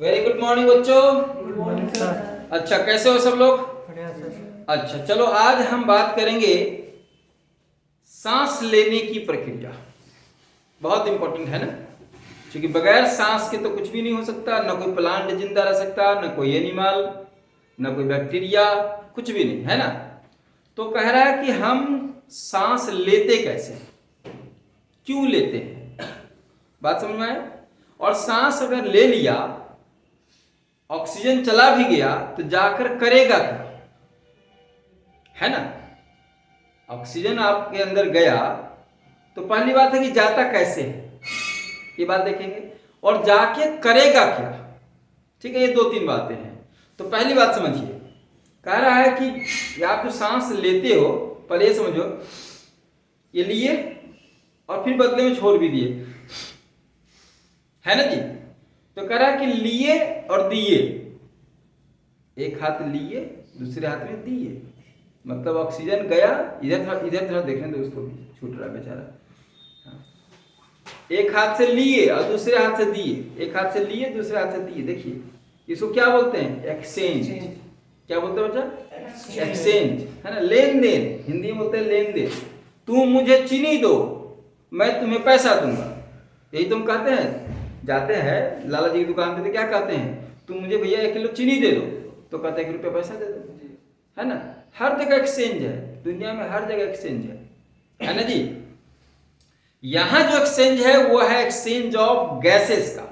Very good morning बच्चों। Good morning sir. अच्छा, कैसे हो सब लोग? बढ़िया सर। अच्छा चलो, आज हम बात करेंगे सांस लेने की प्रक्रिया। बहुत इंपॉर्टेंट है ना, क्योंकि बगैर सांस के तो कुछ भी नहीं हो सकता। ना कोई प्लांट जिंदा रह सकता, ना कोई एनिमल, ना कोई बैक्टीरिया, कुछ भी नहीं है ना। तो कह रहा है कि हम सांस लेते कैसे, क्यों लेते हैं, बात समझ में आए? और सांस अगर ले लिया, ऑक्सीजन चला भी गया, तो जाकर करेगा क्या, है ना। ऑक्सीजन आपके अंदर गया तो पहली बात है कि जाता कैसे है, ये बात देखेंगे। और जाके करेगा क्या, ठीक है। ये दो तीन बातें हैं। तो पहली बात समझिए, कह रहा है कि आप जो सांस लेते हो, पहले ये समझो, ये लिए और फिर बदले में छोड़ भी दिए, है ना जी। तो कह रहा है कि लिए और दिए, एक हाथ लिए दूसरे हाथ में दिए, मतलब ऑक्सीजन गया, इधर थोड़ा देखने दो, उसको भी छूट रहा बेचारा। हाँ। एक हाथ से लिए और दूसरे हाथ से दिए, एक हाथ से लिए दूसरे हाथ से दिए। देखिए इसको क्या बोलते हैं, एक्सचेंज। क्या बोलते हैं बच्चा? एक्सचेंज, है ना, लेन देन। हिंदी में बोलते हैं लेन देन। तुम मुझे चीनी दो, मैं तुम्हें पैसा दूंगा, यही तुम कहते हैं। जाते हैं लाला जी की दुकान पे तो क्या कहते हैं, तुम मुझे भैया 1 किलो चीनी दे दो, तो कहते हैं 1 रुपया पैसा दे दो, है ना। हर जगह एक्सचेंज है, दुनिया में हर जगह एक्सचेंज है ना जी। यहां जो एक्सचेंज है वो है एक्सचेंज ऑफ गैसेस का,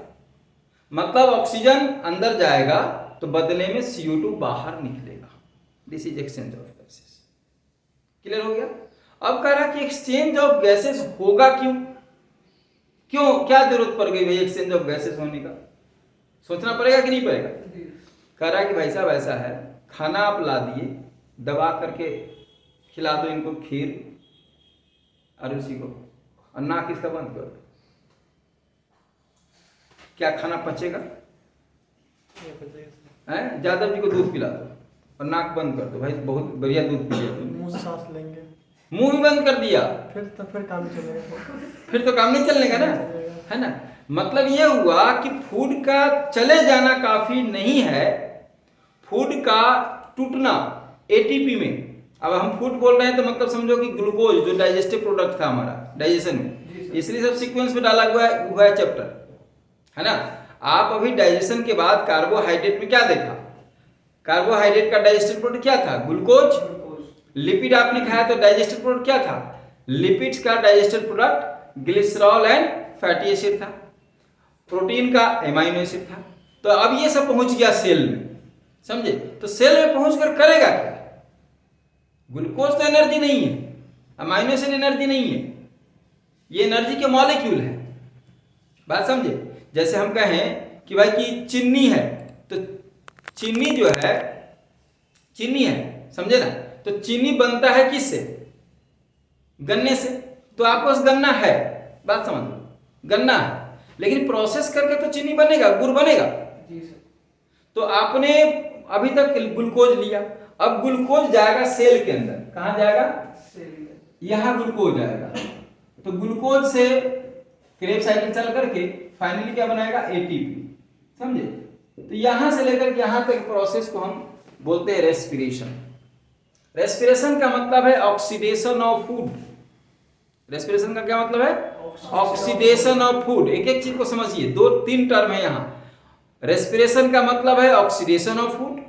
मतलब ऑक्सीजन अंदर जाएगा तो बदले में CO2 बाहर निकलेगा। This is exchange of gases. Clear हो गया? अब कह रहा कि एक्सचेंज ऑफ गैसेस होगा क्यों, क्या जरूरत पड़ गई भाई एक्सचेंज ऑफ गैसेस होने का, सोचना पड़ेगा कि नहीं पड़ेगा? कह रहा है कि भाई साहब ऐसा है, खाना आप ला दिए, दबा करके खिला दो इनको खीर और उसी को, और नाक इसका बंद कर दो, क्या खाना पचेगा? हैं? जादव जी को दूध पिला दो और नाक बंद कर दो, भाई बहुत बढ़िया दूध पी लिया तुमने, मुंह से सांस लेंगे, मुंह भी बंद कर दिया, फिर काम चलेगा। फिर तो काम नहीं चलने का ना, है ना। मतलब ये हुआ कि फूड का चले जाना काफी नहीं है, फूड का टूटना एटीपी में। अब हम फूड बोल रहे हैं तो मतलब समझो कि ग्लूकोज जो डाइजेस्टिव प्रोडक्ट था हमारा डाइजेशन में, इसलिए सब सीक्वेंस में डाला हुआ है चैप्टर, है ना। आप अभी डाइजेशन के बाद कार्बोहाइड्रेट में क्या देखा, कार्बोहाइड्रेट का डाइजेस्टिव प्रोडक्ट क्या था, ग्लूकोज। लिपिड आपने खाया तो डाइजेस्टिव प्रोडक्ट क्या था, लिपिड्स का digestive product glycerol and fatty acid था। प्रोटीन का एमाइनो एसिड था। तो अब ये सब पहुंच गया सेल में, समझे। तो सेल में पहुंचकर करेगा क्या, ग्लूकोज तो एनर्जी नहीं है, अमाइनो एसिड एनर्जी नहीं है, ये एनर्जी के मॉलिक्यूल है, बात समझे। जैसे हम कहें कि भाई कि चीनी है, तो चीनी जो है, चीनी है, समझे ना। तो चीनी बनता है किससे, गन्ने से। तो आपके पास गन्ना है, बात समझ लो, गन्ना है, लेकिन प्रोसेस करके तो चीनी बनेगा, गुड़ बनेगा। तो आपने अभी तक ग्लूकोज लिया, अब ग्लूकोज जाएगा सेल के अंदर, कहां जाएगा, यहां ग्लूकोज जाएगा। तो ग्लूकोज से क्रेब साइकिल चल करके फाइनली क्या बनाएगा, एटीपी, समझे। तो यहां से लेकर के यहां तक प्रोसेस को हम बोलते हैं रेस्पिरेशन। रेस्पिरेशन का मतलब है ऑक्सीडेशन ऑफ फूड। रेस्पिरेशन का क्या मतलब है, ऑक्सीडेशन ऑफ फूड। एक एक चीज को समझिए, 2-3 टर्म है यहां। रेस्पिरेशन का मतलब है ऑक्सीडेशन ऑफ फूड,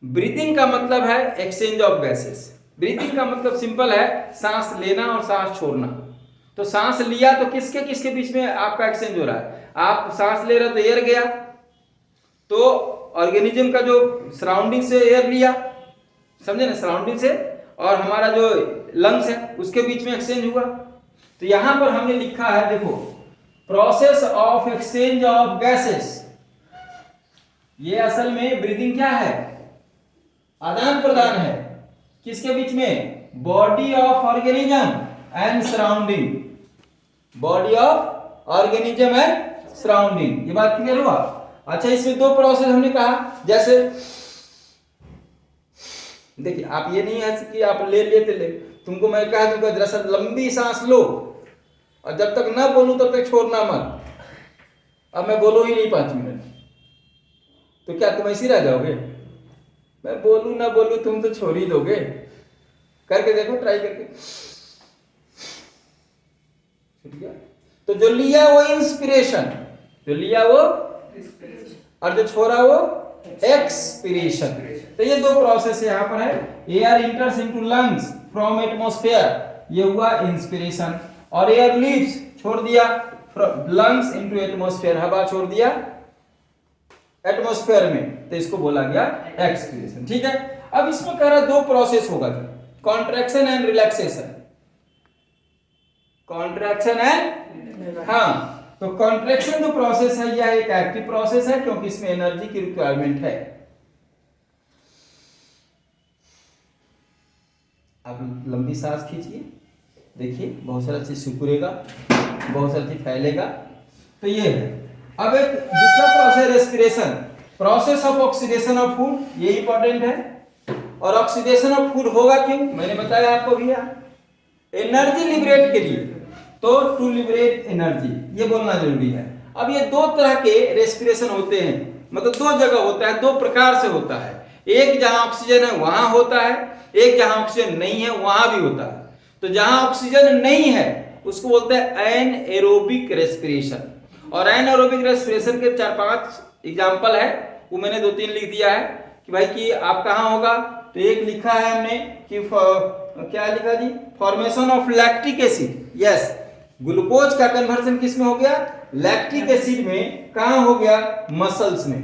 ब्रीथिंग का मतलब है एक्सचेंज ऑफ गैसेस। ब्रीथिंग का मतलब सिंपल है, सांस लेना और सांस छोड़ना। तो सांस लिया तो किसके किसके बीच में आपका एक्सचेंज हो रहा है, आप सांस ले रहे हो तो एयर गया, तो ऑर्गेनिज्म का जो सराउंडिंग से एयर लिया, समझे ना, सराउंडिंग से, और हमारा जो लंग्स है उसके बीच में एक्सचेंज हुआ। तो यहां पर हमने लिखा है, देखो, process of exchange of gases. ये असल में ब्रीदिंग क्या है, आदान प्रदान है, किसके बीच में, body of organism and surrounding, body of organism and surrounding. ये बात क्लियर हुआ? अच्छा, इसमें 2 प्रोसेस हमने कहा, जैसे देखिए, आप ये नहीं है कि आप ले लेते ले, तुमको मैं कह दूंगा जरा सा लंबी सांस लो, और जब तक ना बोलूं तब तक छोड़ना मत। अब मैं बोलो ही नहीं 5 मिनट, तो क्या तुम ऐसे ही रह जाओगे? मैं बोलूं ना बोलूं तुम तो छोड़ ही दोगे। करके देखो, ट्राई करके। छूट गया। तो जो लिया वो इंस्पिरेशन, जो लिया वो, और जो छोड़ा वो एक्सपिरेशन। तो ये दो प्रोसेस यहाँ पर है। Air इंटर्स into lungs from atmosphere, ये हुआ इंस्पिरेशन। और एयर लीव्स, छोड़ दिया लंग्स इनटू एटमॉस्फेयर, हवा छोड़ दिया एटमॉस्फेयर में, तो इसको बोला गया एक्सपिरेशन। ठीक है। अब इसमें कह रहा दो प्रोसेस होगा, contraction and relaxation. Contraction and, हाँ, तो कॉन्ट्रैक्शन जो प्रोसेस है यह एक एक्टिव प्रोसेस है क्योंकि इसमें एनर्जी की रिक्वायरमेंट है। अब लंबी सांस खींचिए, देखिए बहुत सारा चीज सिकुड़ेगा, बहुत सारा चीज फैलेगा। तो ये है। अब एक दूसरा process respiration, process of oxidation of food, ये इंपॉर्टेंट है। और ऑक्सीडेशन ऑफ फूड होगा क्यों, मैंने बताया आपको भैया, एनर्जी लिबरेट के लिए। तो टू लिबरेट एनर्जी, ये बोलना जरूरी है। अब ये दो तरह के रेस्पिरेशन होते हैं, मतलब दो जगह होता है, दो प्रकार से होता है। एक जहां ऑक्सीजन है वहां होता है, एक जहां ऑक्सीजन नहीं है वहां भी होता है। तो जहां ऑक्सीजन नहीं है उसको बोलते हैं एनएरोबिक रेस्पिरेशन। और एनएरोबिक रेस्पिरेशन के 4-5 एग्जाम्पल है, वो मैंने 2-3 लिख दिया है कि भाई कि आप कहाँ होगा। तो एक लिखा है हमने कि क्या लिखा जी, formation of lactic acid. Yes, glucose का कन्वर्जन किस में हो गया, लैक्टिक एसिड में। कहाँ हो गया, मसल्स में।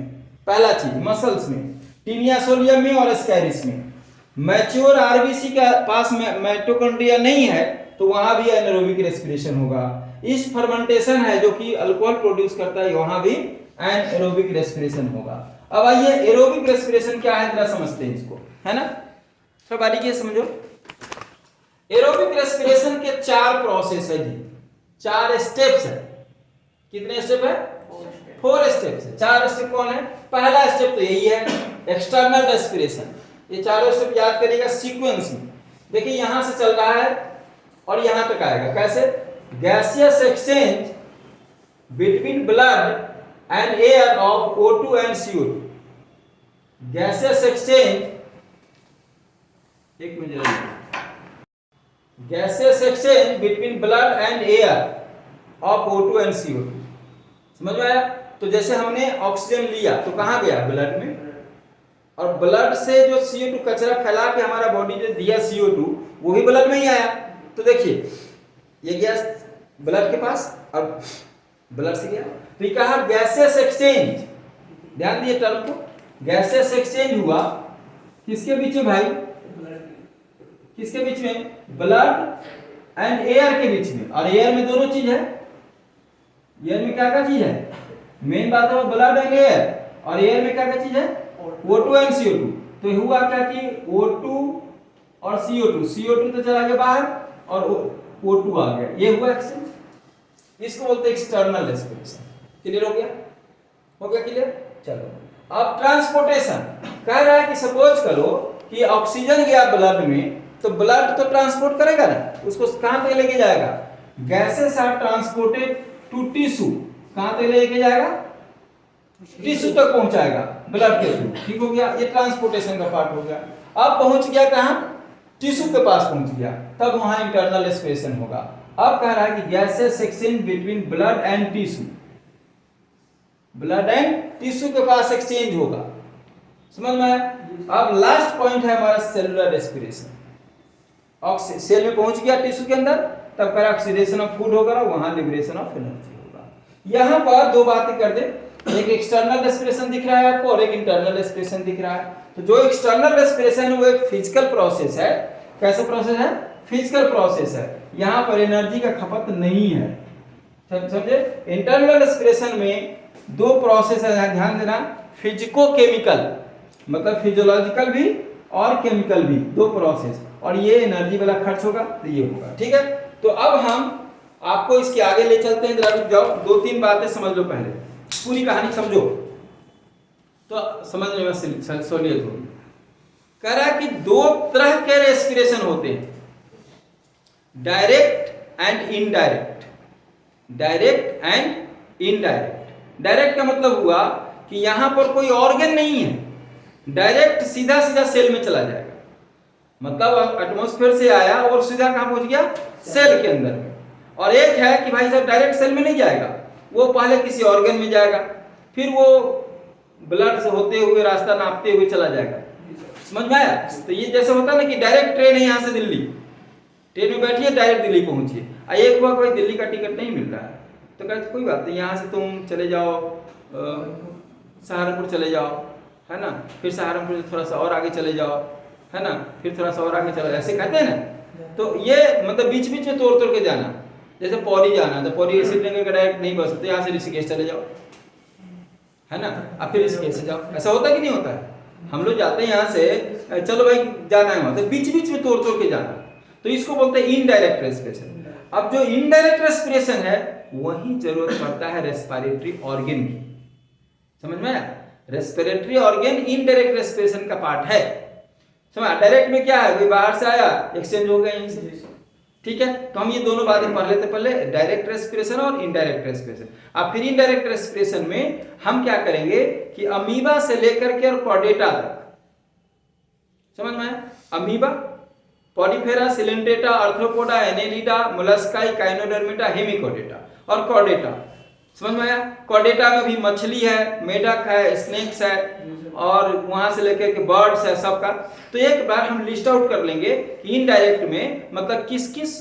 पहला चीज मसल्स में, टीनिया सोलियम में और स्कैरिस में। मैच्योर आरबीसी के पास माइटोकॉन्ड्रिया नहीं है तो वहां भी एनारोबिक रेस्पिरेशन होगा। इस फर्मेंटेशन है जो कि अल्कोहल प्रोड्यूस करता है, वहां भी एनारोबिक रेस्पिरेशन होगा। अब आइए एरोबिक रेस्पिरेशन क्या है जरा समझते हैं इसको, है ना, सब बारीकी से समझो। एरोबिक रेस्पिरेशन के 4 प्रोसेस है जी, 4 स्टेप्स है। कितने स्टेप है, 4 स्टेप्स है। 4 स्टेप कौन है, पहला स्टेप तो यही है, एक्सटर्नल रेस्पिरेशन। ये चारों स्टेप याद करिएगा सीक्वेंस में। देखिए यहां से चल रहा है और यहां तक आएगा, कैसे, gaseous exchange between blood and air of O2 and CO2। Gaseous exchange, एक मिनट, gaseous exchange between blood and air of O2 and CO2। समझ में आया। तो जैसे हमने ऑक्सीजन लिया तो कहां गया, ब्लड में, और ब्लड से जो CO2 कचरा फैला के हमारा बॉडी ने दिया CO2, वो भी ब्लड में ही आया। तो देखिए ये गया ब्लड के पास और ब्लड से गया, तो ये कहा गैसियस एक्सचेंज। ध्यान दिए टर्म को, गैसियस एक्सचेंज हुआ किसके बीच में भाई, किसके बीच में, ब्लड एंड एयर के बीच में। और एयर में दोनों चीज है, एयर में क्या क्या चीज है, मेन बात है ब्लड एंड एयर। और एयर में क्या क्या चीज है, O2 एंड CO2। तो हुआ क्या कि O2 और CO2 तो चला गया बाहर और O2 आ गया, ये हुआ एक्सचेंज। इसको बोलते हैं एक्सटर्नल रेस्पिरेशन। क्लियर हो गया, हो गया क्लियर। चलो अब ट्रांसपोर्टेशन कह रहा है कि सपोज करो कि ऑक्सीजन गया ब्लड में, तो ब्लड तो ट्रांसपोर्ट करेगा ना, उसको कहां तक लेके जाएगा, gases are transported to tissue. कहां तक लेके जाएगा, टिश्यू तक पहुंचाएगा ब्लड के थ्रू। ठीक हो गया, ये ट्रांसपोर्टेशन का पार्ट हो गया। अब पहुंच गया कहां, टिश्यू के पास पहुंच गया, तब वहां इंटरनल रेस्पिरेशन होगा। अब कह रहा है कि gases exchange between blood and tissue, blood and tissue के पास एक्सचेंज होगा। समझ में आया। अब लास्ट पॉइंट है हमारा सेलुलर रेस्पिरेशन। सेल में पहुंच गया टिश्यू के अंदर, तब कह रहा ऑक्सीडेशन ऑफ फूड होगा, वहां लिबरेशन ऑफ एनर्जी होगा। यहां पर दो बातें कर दे, एक एक्सटर्नल रेस्पिरेशन दिख रहा है आपको और एक इंटरनल रेस्पिरेशन दिख रहा है। तो जो एक्सटर्नल रेस्पिरेशन है वो एक फिजिकल प्रोसेस है। कैसा प्रोसेस है, फिजिकल प्रोसेस है, यहां पर एनर्जी का खपत नहीं है, समझे। इंटरनल रेस्पिरेशन में दो प्रोसेस है, ध्यान देना, फिजिको केमिकल, मतलब फिजियोलॉजिकल भी और केमिकल भी, दो प्रोसेस। और ये एनर्जी वाला खर्च होगा तो ये होगा। ठीक है, तो अब हम आपको इसके आगे ले चलते हैं, जरा रुक जाओ, 2-3 बातें समझ लो, पहले पूरी कहानी समझो तो समझने में सहूलियत होगी। कह रहा है कि 2 तरह के रेस्पिरेशन होते हैं, direct and indirect. Direct and indirect. Direct का मतलब हुआ कि यहाँ पर कोई ऑर्गन नहीं है, डायरेक्ट सीधा सीधा सेल में चला जाएगा। मतलब एटमॉस्फेयर से आया और सीधा कहाँ पहुंच गया, सेल के अंदर में। और एक है कि भाई साहब डायरेक्ट सेल में नहीं जाएगा, वो पहले किसी ऑर्गन में जाएगा, फिर वो ब्लड से होते हुए रास्ता नापते हुए चला जाएगा। समझ में आया? तो ये जैसे होता है ना कि डायरेक्ट ट्रेन है यहाँ से दिल्ली, ट्रेन में बैठिए डायरेक्ट दिल्ली पहुंचिए। एक हुआ कोई दिल्ली का टिकट नहीं मिल रहा है, तो कहते कोई बात नहीं, यहाँ से तुम चले जाओ सहारनपुर चले जाओ, है ना, फिर सहारनपुर से थोड़ा सा और आगे चले जाओ, है ना, फिर थोड़ा सा और आगे चले, ऐसे कहते हैं ना। तो ये मतलब बीच बीच में तोड़ तोड़ के जाना। जैसे पौड़ी जाना तो पौड़ी श्रीनगर का डायरेक्ट नहीं बस सकते, यहाँ से ऋषिकेश चले जाओ, है ना, अब फिर ऋषिकेश से जाओ। ऐसा होता है कि नहीं होता है? हम लोग जाते हैं यहाँ से, चलो भाई जाना है वहां, तो बीच बीच में तोड़ तोड़ के जाना, तो इसको बोलते हैं इनडायरेक्ट रेस्पिरेशन। अब जो इनडायरेक्ट रेस्पिरेशन है वही जरूरत पड़ता है रेस्पिरेटरी ऑर्गन की। समझ में आया? रेस्पिरेटरी ऑर्गन इनडायरेक्ट रेस्पिरेशन का पार्ट है। समझ? डायरेक्ट में क्या है, बाहर से आया एक्सचेंज हो गया यहीं से, ठीक है। तो हम ये दोनों बातें पढ़ लेते, पहले डायरेक्ट रेस्पिरेशन और इनडायरेक्ट रेस्पिरेशन। अब फिर इनडायरेक्ट रेस्पिरेशन में हम क्या करेंगे कि अमीबा से लेकर के और कॉर्डेटा तक, समझ में आया? Amoeba, Porifera, Coelenterata, Arthropoda, Annelida, Mollusca, Echinodermata, Hemichordata और कॉर्डेटा। समझ में आया? कॉर्डेटा में भी मछली है, मेढक है, स्नेक्स है और वहां से लेकर के बर्ड्स है सबका। तो एक बार हम लिस्ट आउट कर लेंगे कि इनडायरेक्ट में मतलब किस किस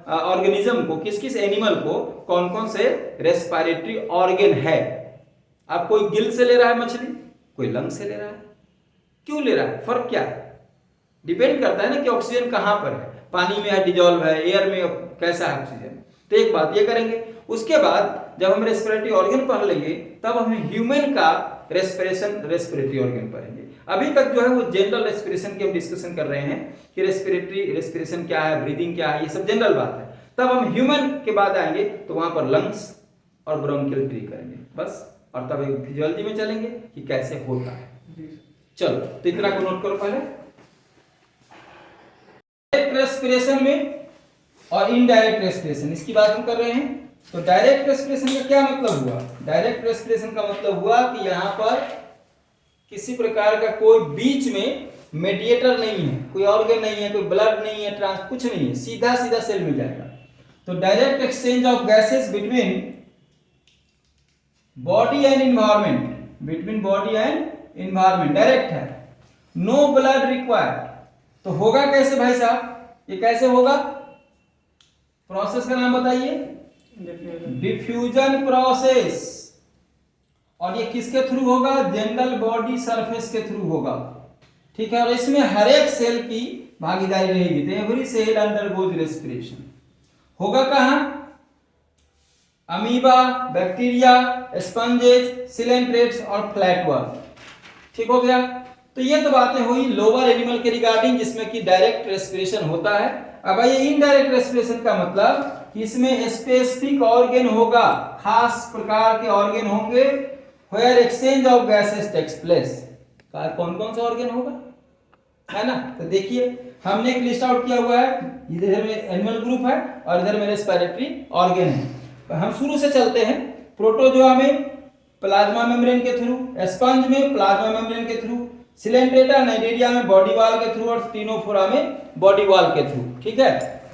ऑर्गेनिज्म को, किस किस एनिमल को कौन कौन से रेस्पिरेटरी ऑर्गन है। अब कोई गिल से ले रहा है मछली, कोई लंग से ले रहा है, क्यों ले रहा है, फर्क क्या है? डिपेंड करता है ना कि ऑक्सीजन कहां पर है, पानी में है, डिजोल्व है, एयर में कैसा है ऑक्सीजन। तो एक बात ये करेंगे। उसके बाद जब हम रेस्पिरेटरी ऑर्गन पढ़ लेंगे तब हम ह्यूमन का रेस्पिरेटरी ऑर्गन पढ़ेंगे। अभी तक जो है वो जनरल रेस्पिरेशन की हम डिस्कशन कर रहे हैं कि रेस्पिरेशन क्या है, ब्रीदिंग क्या है, ये सब जनरल बात है। तब हम ह्यूमन के बाद आएंगे तो वहां पर लंग्स और ब्रोंकियल ट्री करेंगे बस, और तब एक फिजियोलॉजी में चलेंगे कि कैसे होता है। चलो तो इतना को नोट करो पहले। डायरेक्ट रेस्पिरेशन में और इनडायरेक्ट रेस्पिरेशन, इसकी बात हम कर रहे हैं। तो डायरेक्ट रेस्पिरेशन का क्या मतलब हुआ? डायरेक्ट रेस्पिरेशन का मतलब हुआ कि यहां पर किसी प्रकार का कोई बीच में मेडिएटर नहीं है, कोई ऑर्गन नहीं है, कोई ब्लड नहीं है, कुछ नहीं है, सीधा सीधा सेल में जाएगा। तो direct exchange of gases between body and environment, between body and environment direct है, नो ब्लड रिक्वायर्ड। तो होगा कैसे भाई साहब, ये कैसे होगा? प्रोसेस का नाम बताइए, डिफ्यूजन प्रोसेस। और ये किसके थ्रू होगा? जनरल बॉडी सरफेस के थ्रू होगा, ठीक है। और इसमें हर एक सेल की भागीदारी रहेगी। तो एवरी सेल अंडरगोज रेस्पिरेशन। होगा कहां? अमीबा, बैक्टीरिया, स्पंजेस, सिलेंट्रेट्स और फ्लैटवर्म। ठीक हो गया। तो ये तो बातें हुई लोअर एनिमल के रिगार्डिंग जिसमें कि डायरेक्ट रेस्पिरेशन होता है। अब ये इनडायरेक्ट रेस्पिरेशन का मतलब कि इसमें स्पेसिफिक ऑर्गन होगा, खास प्रकार के ऑर्गन होंगे, where exchange of gases takes place. कौन कौन सा ऑर्गन होगा, है ना? तो देखिए हमने एक लिस्ट आउट किया हुआ है, इधर में एनिमल ग्रुप है और इधर में रेस्पिरेटरी ऑर्गन है। हम शुरू से चलते हैं। प्रोटोजोआ में प्लाज्मा मेम्ब्रेन के थ्रू, स्पंज में प्लाज्मा मेम्ब्रेन के थ्रू, सिलेंट्रेटा नाइडेरिया में बॉडी वॉल के थ्रू और स्टीनोफोरा में बॉडी वॉल के थ्रू। ठीक है।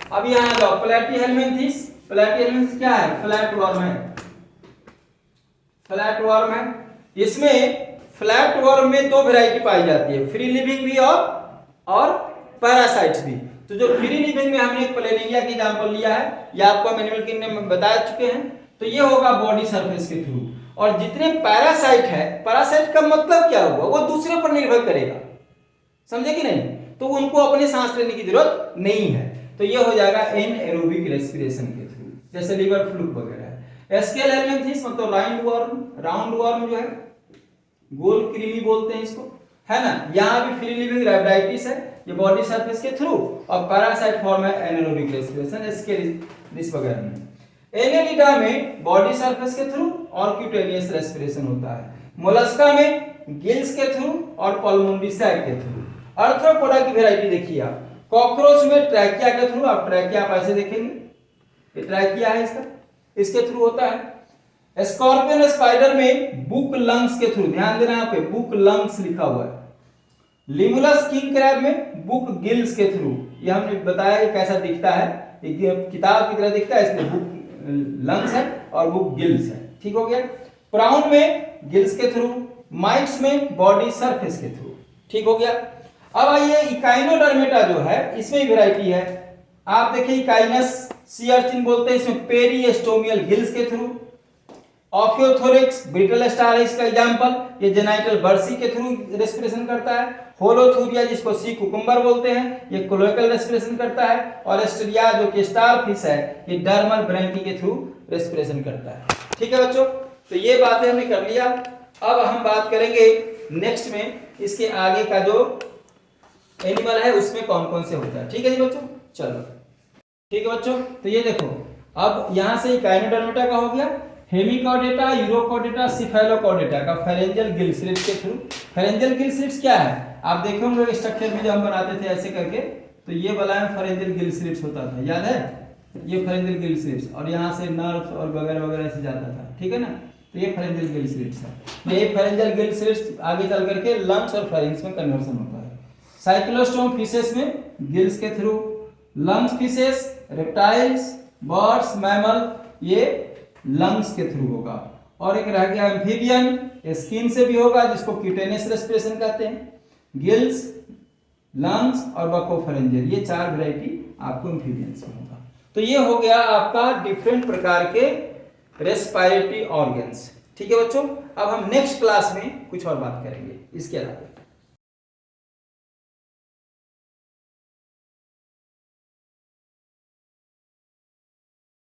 अब यहां आ जाओ, प्लैटीहेल्मिन्थेस। प्लैटीहेल्मिन्थेस क्या है? फ्लैट वर्म है, फ्लैट वर्म है। इसमें फ्लैट वर्म में दो वैरायटी पाई जाती है, फ्री लिविंग भी और पैरासाइट्स भी। तो जो फ्री लिविंग में हमने प्लेनेरिया की एग्जांपल लिया है, या आपको हम एनिमल किंगडम में बता चुके हैं। तो ये होगा बॉडी सरफेस के थ्रू। और जितने पैरासाइट है, पैरासाइट का मतलब क्या हुआ? वो दूसरे पर निर्भर करेगा, समझे कि नहीं? तो उनको अपने सांस लेने की जरूरत नहीं है। तो ये हो जाएगा एनएरोबिक रेस्पिरेशन के थ्रू, जैसे लिवर फ्लूक वगैरह है। एस्केल हेल्मिन्थेस मतलब राउंड वर्म जो है, गोल कृमि बोलते हैं इसको, है ना। यहाँ भी फ्री लिविंग रैबिडाइटिस है, ये बॉडी सरफेस के थ्रू, और पैरासाइट फॉर्म है एनारोबिक रेस्पिरेशन, एस्केलिस वगैरह में। एनेलिडा में बॉडी सरफेस के थ्रू और क्यूटेनियस रेस्पिरेशन होता है। मोलस्का में गिल्स के थ्रू और पल्मोनरी सैक के थ्रू। आर्थ्रोपोडा की वैरायटी देखिए आप। कॉकरोच में ट्रैकिया के थ्रू, आप ट्रैकिया आप ऐसे देखेंगे, ये ट्रैकिया है इसका, इसके थ्रू होता है। स्कॉर्पियन और स्पाइडर में बुक लंग्स के थ्रू, ध्यान देना यहाँ पे बुक लंग्स लिखा हुआ है। लिमुलस किंग क्रैब में बुक गिल्स के थ्रू, ये हमने बताया कि कैसा दिखता है, एक किताब की तरह दिखता है, इसमें बुक लंग्स है और बुक गिल्स है। ठीक हो गया। प्राउन में गिल्स के थ्रू, माइट्स में बॉडी सरफेस के थ्रू। ठीक हो गया। अब आइए इकाइनोडर्मेटा जो है इसमें वैरायटी है। आप देखिए इकाइनस सी अर्चिन बोलते हैं, इसमें पेरिएस्टोमियल गिल्स के थ्रू। ऑफियोथोरिक्स ब्रिटल स्टार है इसका एग्जांपल, ये जेनाइटल बर्सी के थ्रू रेस्पिरेशन करता है। होलोथूरिया जिसको सी कुकुम्बर बोलते हैं, ये क्लोएकल रेस्पिरेशन करता है। और एस्ट्रिया जो कि स्टार फिश है, ये डर्मल ब्रैंकी के थ्रू रेस्पिरेशन करता है। ठीक है बच्चों, तो ये बातें हमने कर लिया। अब हम बात करेंगे नेक्स्ट में इसके आगे का जो एनिमल है उसमें कौन कौन से होता है। ठीक है जी बच्चों, चलो ठीक है बच्चों। तो ये देखो, अब यहां से इकाइनोडर्मेटा का हो गया, हेमिकॉर्डेटा, यूरोकॉर्डेटा, सिफेलोकॉर्डेटा का फेरेंजियल गिल स्लिट्स के थ्रू। फेरेंजियल गिल स्लिट्स क्या है, आप देखे होंगे स्ट्रक्चर में जो हम बनाते थे ऐसे करके, तो ये वाला में फेरेंजियल गिल स्लिट्स होता था, याद है, ये फेरेंजियल गिल स्लिट्स, और यहाँ से नर्व और वगैरह वगैरह से जाता था। ठीक है ना, तो ये फेरेंजियल गिल स्लिट्स है। ये फेरेंजियल गिल स्लिट्स आगे चल करके लंग्स और फेरिंग्स में कन्वर्सन होता है। साइक्लोस्टोम फिशेस में गिल्स के through, lungs fishes, reptiles, birds, mammal, ये लंग्स के थ्रू होगा। और एक रह गया एम्फीबियन, स्किन से भी होगा जिसको क्यूटेनियस रेस्पिरेशन कहते हैं। गिल्स, लंग्स और बकोफेरेंजियल, ये 4 वैरायटी आपको एम्फीबियंस में होगा। तो ये हो गया आपका डिफरेंट प्रकार के रेस्पिरेटरी ऑर्गन्स। ठीक है बच्चों, अब हम नेक्स्ट क्लास में कुछ और बात करेंगे इसके अलावा।